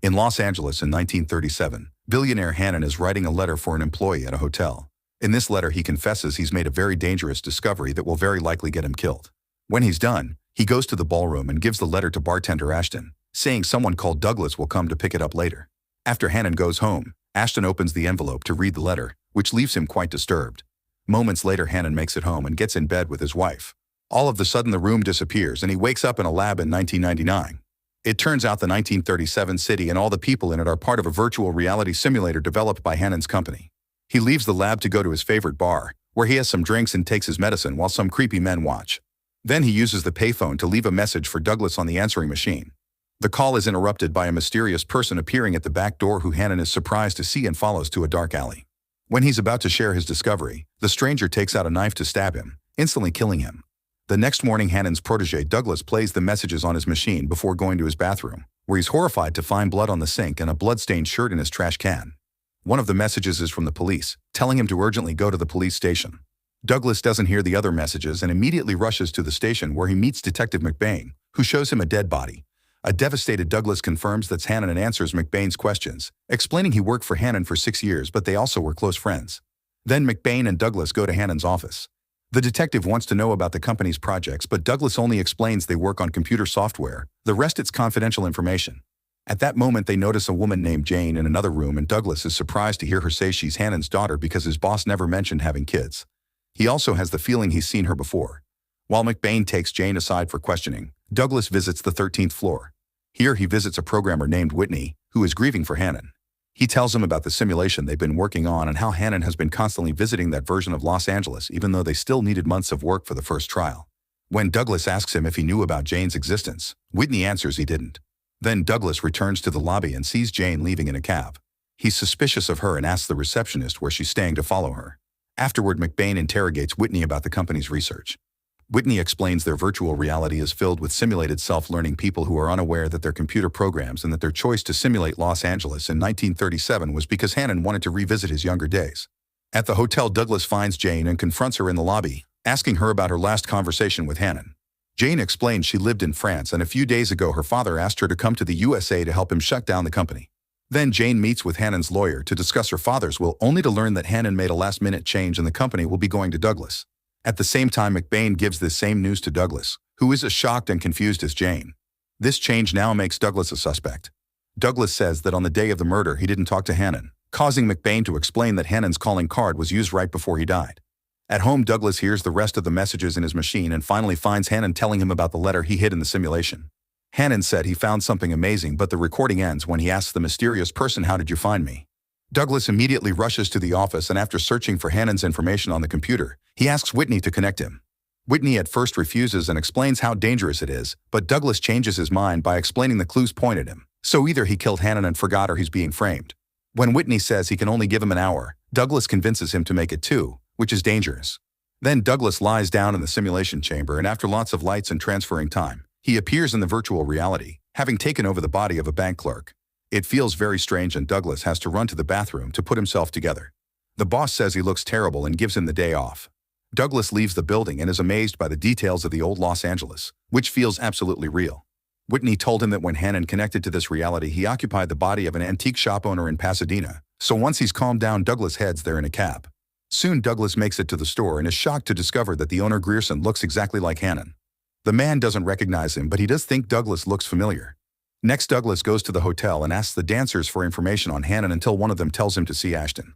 In Los Angeles in 1937, billionaire Hannon is writing a letter for an employee at a hotel. In this letter, he confesses he's made a very dangerous discovery that will very likely get him killed. When he's done, he goes to the ballroom and gives the letter to bartender Ashton, saying someone called Douglas will come to pick it up later. After Hannon goes home, Ashton opens the envelope to read the letter, which leaves him quite disturbed. Moments later, Hannon makes it home and gets in bed with his wife. All of a sudden, the room disappears and he wakes up in a lab in 1999. It turns out the 1937 city and all the people in it are part of a virtual reality simulator developed by Hannon's company. He leaves the lab to go to his favorite bar, where he has some drinks and takes his medicine while some creepy men watch. Then he uses the payphone to leave a message for Douglas on the answering machine. The call is interrupted by a mysterious person appearing at the back door who Hannon is surprised to see and follows to a dark alley. When he's about to share his discovery, the stranger takes out a knife to stab him, instantly killing him. The next morning, Hannon's protege Douglas plays the messages on his machine before going to his bathroom, where he's horrified to find blood on the sink and a blood-stained shirt in his trash can. One of the messages is from the police, telling him to urgently go to the police station. Douglas doesn't hear the other messages and immediately rushes to the station where he meets Detective McBain, who shows him a dead body. A devastated Douglas confirms that's Hannon and answers McBain's questions, explaining he worked for Hannon for 6 years but they also were close friends. Then McBain and Douglas go to Hannon's office. The detective wants to know about the company's projects, but Douglas only explains they work on computer software. The rest it's confidential information. At that moment, they notice a woman named Jane in another room, and Douglas is surprised to hear her say she's Hannon's daughter because his boss never mentioned having kids. He also has the feeling he's seen her before. While McBain takes Jane aside for questioning, Douglas visits the 13th floor. Here he visits a programmer named Whitney, who is grieving for Hannon. He tells him about the simulation they've been working on and how Hannon has been constantly visiting that version of Los Angeles even though they still needed months of work for the first trial. When Douglas asks him if he knew about Jane's existence, Whitney answers he didn't. Then Douglas returns to the lobby and sees Jane leaving in a cab. He's suspicious of her and asks the receptionist where she's staying to follow her. Afterward, McBain interrogates Whitney about the company's research. Whitney explains their virtual reality is filled with simulated self-learning people who are unaware that they're computer programs and that their choice to simulate Los Angeles in 1937 was because Hannon wanted to revisit his younger days. At the hotel, Douglas finds Jane and confronts her in the lobby, asking her about her last conversation with Hannon. Jane explains she lived in France and a few days ago her father asked her to come to the USA to help him shut down the company. Then Jane meets with Hannon's lawyer to discuss her father's will, only to learn that Hannon made a last-minute change and the company will be going to Douglas. At the same time, McBain gives this same news to Douglas, who is as shocked and confused as Jane. This change now makes Douglas a suspect. Douglas says that on the day of the murder he didn't talk to Hannon, causing McBain to explain that Hannon's calling card was used right before he died. At home, Douglas hears the rest of the messages in his machine and finally finds Hannon telling him about the letter he hid in the simulation. Hannon said he found something amazing, but the recording ends when he asks the mysterious person, "How did you find me?" Douglas immediately rushes to the office and after searching for Hannon's information on the computer, he asks Whitney to connect him. Whitney at first refuses and explains how dangerous it is, but Douglas changes his mind by explaining the clues point at him. So either he killed Hannon and forgot or he's being framed. When Whitney says he can only give him an hour, Douglas convinces him to make it 2, which is dangerous. Then Douglas lies down in the simulation chamber and after lots of lights and transferring time, he appears in the virtual reality, having taken over the body of a bank clerk. It feels very strange and Douglas has to run to the bathroom to put himself together. The boss says he looks terrible and gives him the day off. Douglas leaves the building and is amazed by the details of the old Los Angeles, which feels absolutely real. Whitney told him that when Hannon connected to this reality, he occupied the body of an antique shop owner in Pasadena, so once he's calmed down, Douglas heads there in a cab. Soon Douglas makes it to the store and is shocked to discover that the owner Grierson looks exactly like Hannon. The man doesn't recognize him, but he does think Douglas looks familiar. Next, Douglas goes to the hotel and asks the dancers for information on Hannon until one of them tells him to see Ashton.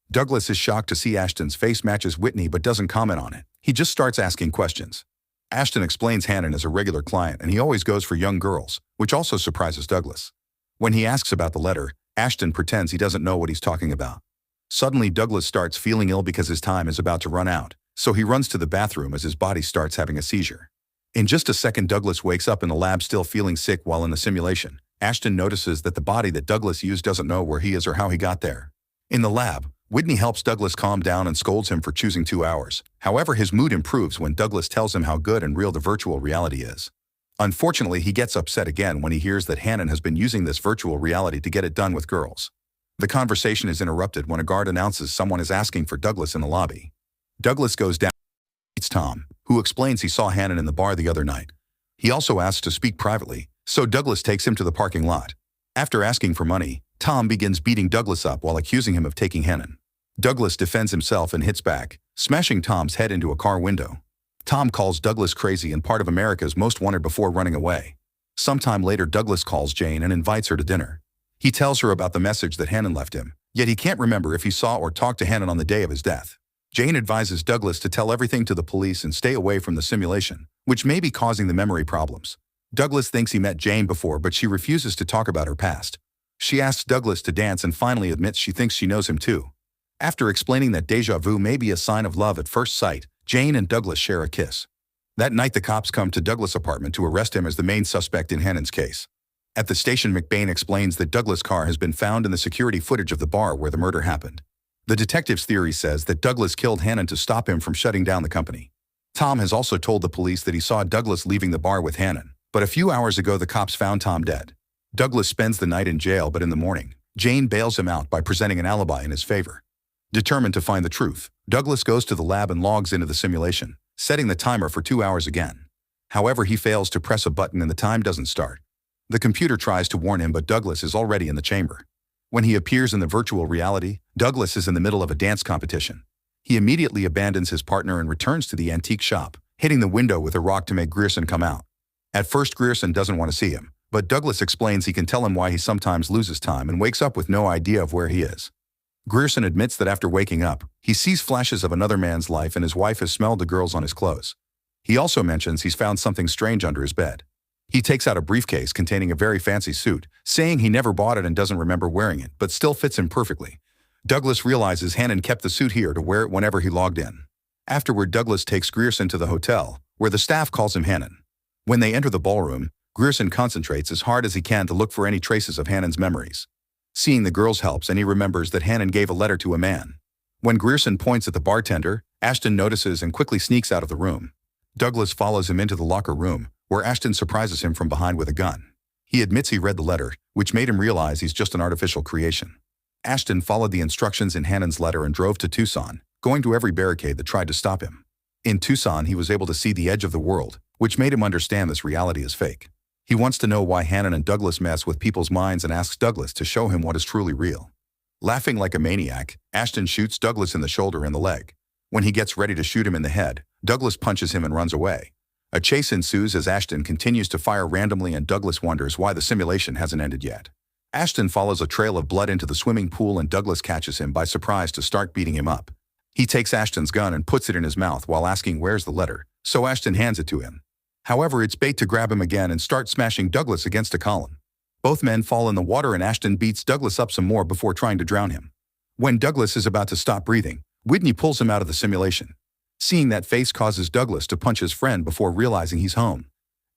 Douglas is shocked to see Ashton's face matches Whitney but doesn't comment on it. He just starts asking questions. Ashton explains Hannon is a regular client and he always goes for young girls, which also surprises Douglas. When he asks about the letter, Ashton pretends he doesn't know what he's talking about. Suddenly, Douglas starts feeling ill because his time is about to run out, so he runs to the bathroom as his body starts having a seizure. In just a second, Douglas wakes up in the lab still feeling sick while in the simulation. Ashton notices that the body that Douglas used doesn't know where he is or how he got there. In the lab, Whitney helps Douglas calm down and scolds him for choosing 2 hours. However, his mood improves when Douglas tells him how good and real the virtual reality is. Unfortunately, he gets upset again when he hears that Hannon has been using this virtual reality to get it done with girls. The conversation is interrupted when a guard announces someone is asking for Douglas in the lobby. Douglas goes down and meets Tom, who explains he saw Hannon in the bar the other night. He also asks to speak privately, so Douglas takes him to the parking lot. After asking for money, Tom begins beating Douglas up while accusing him of taking Hannon. Douglas defends himself and hits back, smashing Tom's head into a car window. Tom calls Douglas crazy and part of America's Most Wanted before running away. Sometime later, Douglas calls Jane and invites her to dinner. He tells her about the message that Hannon left him, yet he can't remember if he saw or talked to Hannon on the day of his death. Jane advises Douglas to tell everything to the police and stay away from the simulation, which may be causing the memory problems. Douglas thinks he met Jane before, but she refuses to talk about her past. She asks Douglas to dance and finally admits she thinks she knows him too. After explaining that déjà vu may be a sign of love at first sight, Jane and Douglas share a kiss. That night, the cops come to Douglas' apartment to arrest him as the main suspect in Hannon's case. At the station, McBain explains that Douglas' car has been found in the security footage of the bar where the murder happened. The detective's theory says that Douglas killed Hannon to stop him from shutting down the company. Tom has also told the police that he saw Douglas leaving the bar with Hannon, but a few hours ago the cops found Tom dead. Douglas spends the night in jail, but in the morning, Jane bails him out by presenting an alibi in his favor. Determined to find the truth, Douglas goes to the lab and logs into the simulation, setting the timer for 2 hours again. However, he fails to press a button and the time doesn't start. The computer tries to warn him, but Douglas is already in the chamber. When he appears in the virtual reality, Douglas is in the middle of a dance competition. He immediately abandons his partner and returns to the antique shop, hitting the window with a rock to make Grierson come out. At first, Grierson doesn't want to see him, but Douglas explains he can tell him why he sometimes loses time and wakes up with no idea of where he is. Grierson admits that after waking up, he sees flashes of another man's life and his wife has smelled the girls on his clothes. He also mentions he's found something strange under his bed. He takes out a briefcase containing a very fancy suit, saying he never bought it and doesn't remember wearing it, but still fits him perfectly. Douglas realizes Hannon kept the suit here to wear it whenever he logged in. Afterward, Douglas takes Grierson to the hotel, where the staff calls him Hannon. When they enter the ballroom, Grierson concentrates as hard as he can to look for any traces of Hannon's memories. Seeing the girls helps, and he remembers that Hannon gave a letter to a man. When Grierson points at the bartender, Ashton notices and quickly sneaks out of the room. Douglas follows him into the locker room, where Ashton surprises him from behind with a gun. He admits he read the letter, which made him realize he's just an artificial creation. Ashton followed the instructions in Hannon's letter and drove to Tucson, going to every barricade that tried to stop him. In Tucson, he was able to see the edge of the world, which made him understand this reality is fake. He wants to know why Hannon and Douglas mess with people's minds and asks Douglas to show him what is truly real. Laughing like a maniac, Ashton shoots Douglas in the shoulder and the leg. When he gets ready to shoot him in the head, Douglas punches him and runs away. A chase ensues as Ashton continues to fire randomly and Douglas wonders why the simulation hasn't ended yet. Ashton follows a trail of blood into the swimming pool and Douglas catches him by surprise to start beating him up. He takes Ashton's gun and puts it in his mouth while asking where's the letter, so Ashton hands it to him. However, it's bait to grab him again and start smashing Douglas against a column. Both men fall in the water and Ashton beats Douglas up some more before trying to drown him. When Douglas is about to stop breathing, Whitney pulls him out of the simulation. Seeing that face causes Douglas to punch his friend before realizing he's home.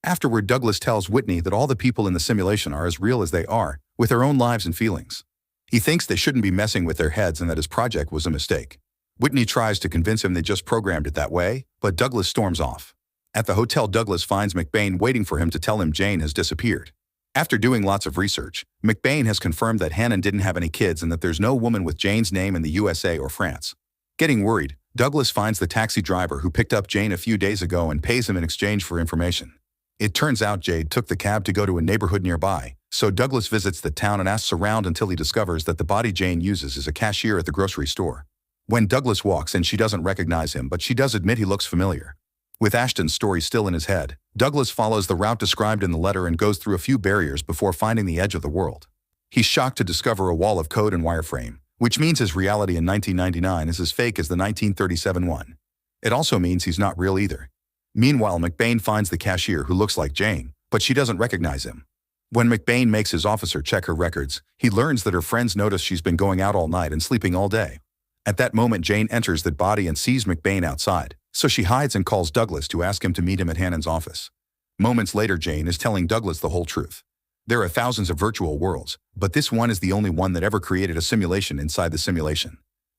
Afterward, Douglas tells Whitney that all the people in the simulation are as real as they are, with their own lives and feelings. He thinks they shouldn't be messing with their heads and that his project was a mistake. Whitney tries to convince him they just programmed it that way, but Douglas storms off. At the hotel, Douglas finds McBain waiting for him to tell him Jane has disappeared. After doing lots of research, McBain has confirmed that Hannon didn't have any kids and that there's no woman with Jane's name in the USA or France. Getting worried, Douglas finds the taxi driver who picked up Jane a few days ago and pays him in exchange for information. It turns out Jade took the cab to go to a neighborhood nearby, so Douglas visits the town and asks around until he discovers that the body Jane uses is a cashier at the grocery store. When Douglas walks in, she doesn't recognize him, but she does admit he looks familiar. With Ashton's story still in his head, Douglas follows the route described in the letter and goes through a few barriers before finding the edge of the world. He's shocked to discover a wall of code and wireframe, which means his reality in 1999 is as fake as the 1937 one. It also means he's not real either. Meanwhile, McBain finds the cashier who looks like Jane, but she doesn't recognize him. When McBain makes his officer check her records, he learns that her friends notice she's been going out all night and sleeping all day. At that moment, Jane enters the body and sees McBain outside, so she hides and calls Douglas to ask him to meet him at Hannon's office. Moments later, Jane is telling Douglas the whole truth. There are thousands of virtual worlds, but this one is the only one that ever created a simulation inside the simulation.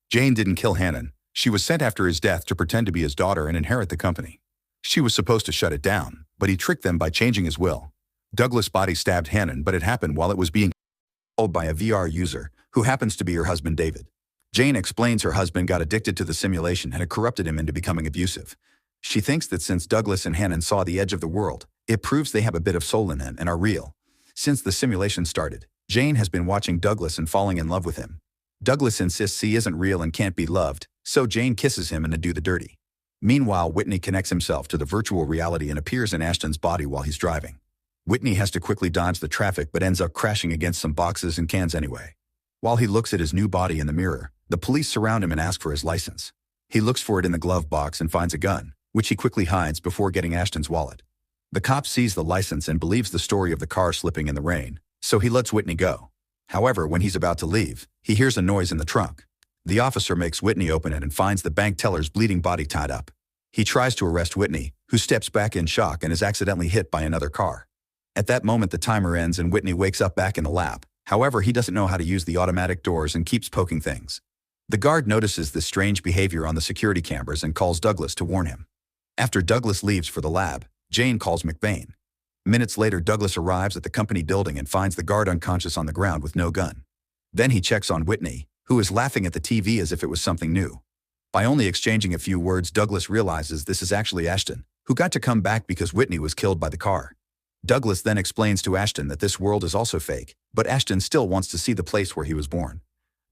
Jane didn't kill Hannon. She was sent after his death to pretend to be his daughter and inherit the company. She was supposed to shut it down, but he tricked them by changing his will. Douglas' body stabbed Hannon, but it happened while it was being controlled by a VR user, who happens to be her husband David. Jane explains her husband got addicted to the simulation and it corrupted him into becoming abusive. She thinks that since Douglas and Hannon saw the edge of the world, it proves they have a bit of soul in them and are real. Since the simulation started, Jane has been watching Douglas and falling in love with him. Douglas insists he isn't real and can't be loved, so Jane kisses him and to do the dirty. Meanwhile, Whitney connects himself to the virtual reality and appears in Ashton's body while he's driving. Whitney has to quickly dodge the traffic but ends up crashing against some boxes and cans anyway. While he looks at his new body in the mirror, the police surround him and ask for his license. He looks for it in the glove box and finds a gun, which he quickly hides before getting Ashton's wallet. The cop sees the license and believes the story of the car slipping in the rain, so he lets Whitney go. However, when he's about to leave, he hears a noise in the trunk. The officer makes Whitney open it and finds the bank teller's bleeding body tied up. He tries to arrest Whitney, who steps back in shock and is accidentally hit by another car. At that moment, the timer ends and Whitney wakes up back in the lab. However, he doesn't know how to use the automatic doors and keeps poking things. The guard notices this strange behavior on the security cameras and calls Douglas to warn him. After Douglas leaves for the lab, Jane calls McBain. Minutes later, Douglas arrives at the company building and finds the guard unconscious on the ground with no gun. Then he checks on Whitney, who is laughing at the TV as if it was something new. By only exchanging a few words, Douglas realizes this is actually Ashton, who got to come back because Whitney was killed by the car. Douglas then explains to Ashton that this world is also fake, but Ashton still wants to see the place where he was born.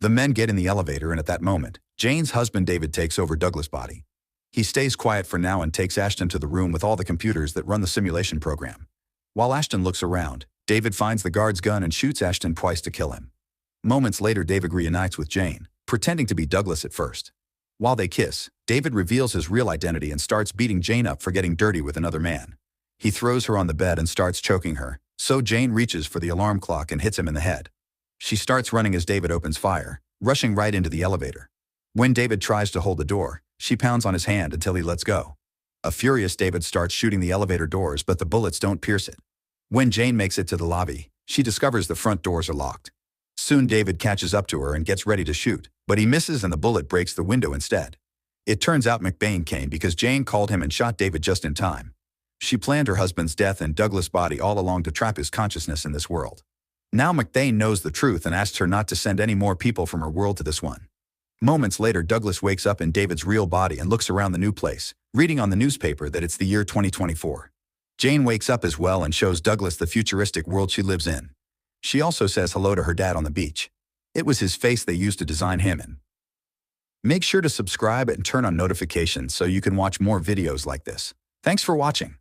The men get in the elevator, and at that moment, Jane's husband David takes over Douglas' body. He stays quiet for now and takes Ashton to the room with all the computers that run the simulation program. While Ashton looks around, David finds the guard's gun and shoots Ashton twice to kill him. Moments later, David reunites with Jane, pretending to be Douglas at first. While they kiss, David reveals his real identity and starts beating Jane up for getting dirty with another man. He throws her on the bed and starts choking her, so Jane reaches for the alarm clock and hits him in the head. She starts running as David opens fire, rushing right into the elevator. When David tries to hold the door, she pounds on his hand until he lets go. A furious David starts shooting the elevator doors, but the bullets don't pierce it. When Jane makes it to the lobby, she discovers the front doors are locked. Soon David catches up to her and gets ready to shoot, but he misses and the bullet breaks the window instead. It turns out McBain came because Jane called him and shot David just in time. She planned her husband's death and Douglas' body all along to trap his consciousness in this world. Now McBain knows the truth and asks her not to send any more people from her world to this one. Moments later, Douglas wakes up in David's real body and looks around the new place, reading on the newspaper that it's the year 2024. Jane wakes up as well and shows Douglas the futuristic world she lives in. She also says hello to her dad on the beach. It was his face they used to design him in. Make sure to subscribe and turn on notifications so you can watch more videos like this. Thanks for watching.